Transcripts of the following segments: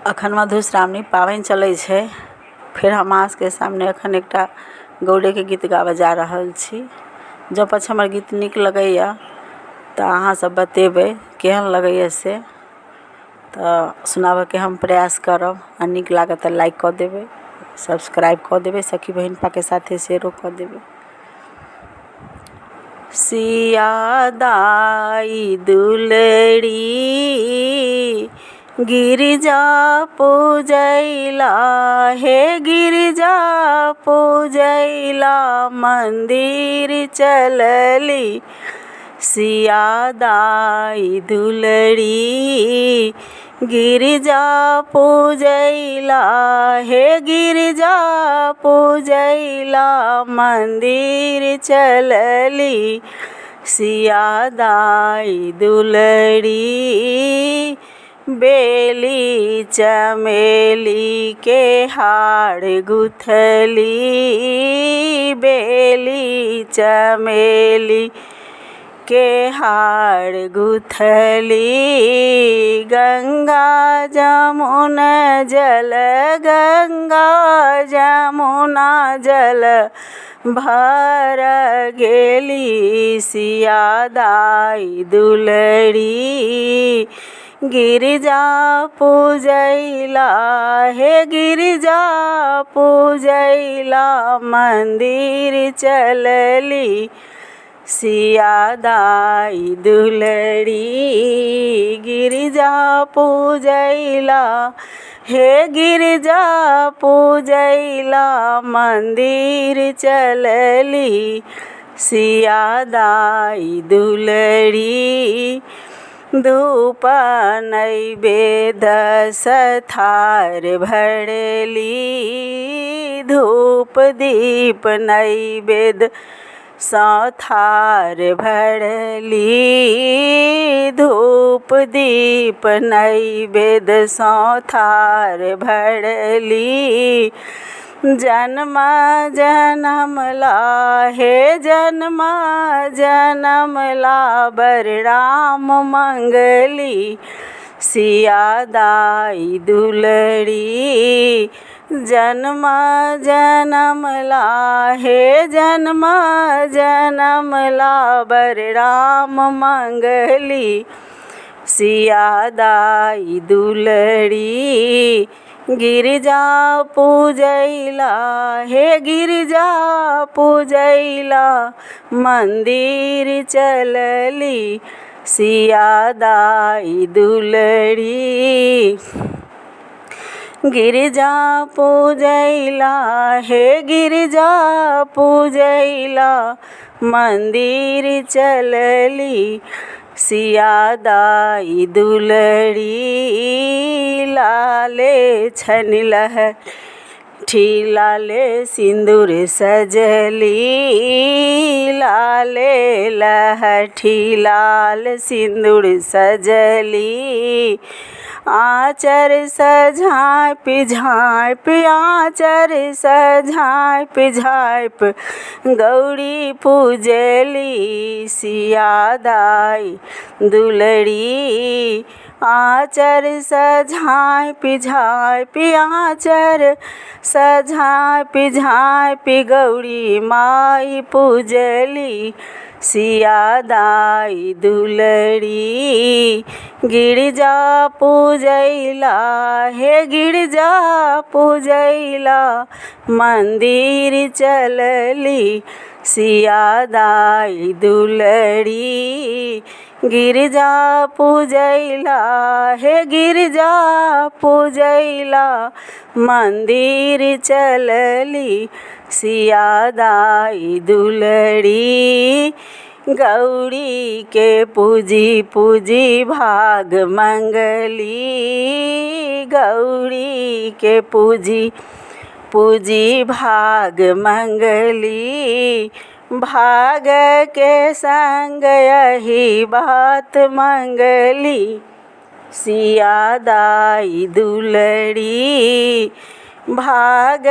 अखन मधुश्रावणी पाबनि चलै छै। फिर हम अहाँ के सामने अखन एकटा गौड़े के गीत गाबऽ जा रहल छी। जँ पाछ हमर गीत नीक लगैए तऽ अहाँ सब बतेबै केहन लगैए से, तऽ सुनाबऽ के हम प्रयास करब। आ नीक लागत तऽ लाइक कऽ देबै, सब्सक्राइब कऽ देबै, सखी बहिन के साथे शेयरो कऽ देबै। सिया दाई दुलड़ी गिरिजा पूजैला, हे गिरिजा पूजैला मंदिर चलली। सिया दाई दुलड़ी गिरिजा पूजैला, हे गिरिजा पूजैला मंदिर चलली। सिया दाई दुलड़ी बेली चमेली के हार गुथली, बेली चमेली के हार गुथली। गंगा जमुना जल, गंगा जमुना जल भर गेली। सिया दाई दुलड़ी गिरिजा पूजैला, हे गिरिजा पूजैला मंदिर चलली। सिया दाई दुलड़ी गिरिजा पूजैला, हे गिरिजा पूजैला मंदिर चलली। सिया दाई दुलड़ी धूप नैवेद्य सथार भरली, धूप दीप नैवेद्य सथार भरली, धूप दीप नैवेद्य सथार भरली। जन्म जनमला, हे जन्म जनमला बर राम मंगली। सिया दाई दुलड़ी जन्म जनमला, हे जन्म जनमला बर राम मंगली। सिया दाई दुलड़ी गिरिजा पूजैला, हे गिरिजा पूजैला मंदिर चलली। सिया दाई दुलड़ी गिरिजा पूजैला, हे गिरिजा पूजैला मंदिर चलली। सिया दाई दुलड़ी लाले छनि लहठी लाले सिंदूर सजली, लाले लहठी लाल सिंदूर सजली। आँचर सझाँपि झाँपि, आँचर सझाँपि झाँपि गौरी पूजली। सिया दाई दुलड़ी आँचर सझाँपि झाँपि, आँचर सझाँपि झाँपि गौरी माई पूजली। सिया दाई दुलड़ी गिरिजा पूजैला, हे गिरिजा पूजैला मंदिर चलली। सिया दाई दुलड़ी गिरिजा पूजैला, हे गिरिजा पूजैला मंदिर चलली। सिया दाई दुलड़ी गौरी के पूजी पूजी भाग मंगली, गौरी के पूजी पूजी भाग मंगली। भाग के संग यही बात मंगली। सिया दाई दुलड़ी भाग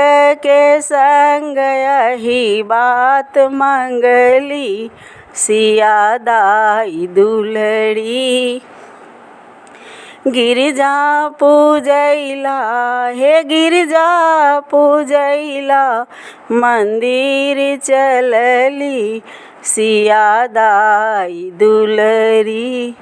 के संग यही बात मंगली। सिया दाई दुलड़ी गिरिजा पूजैला हे गिरिजा पूजैला मंदिर चलली सिया दाई दुलरी।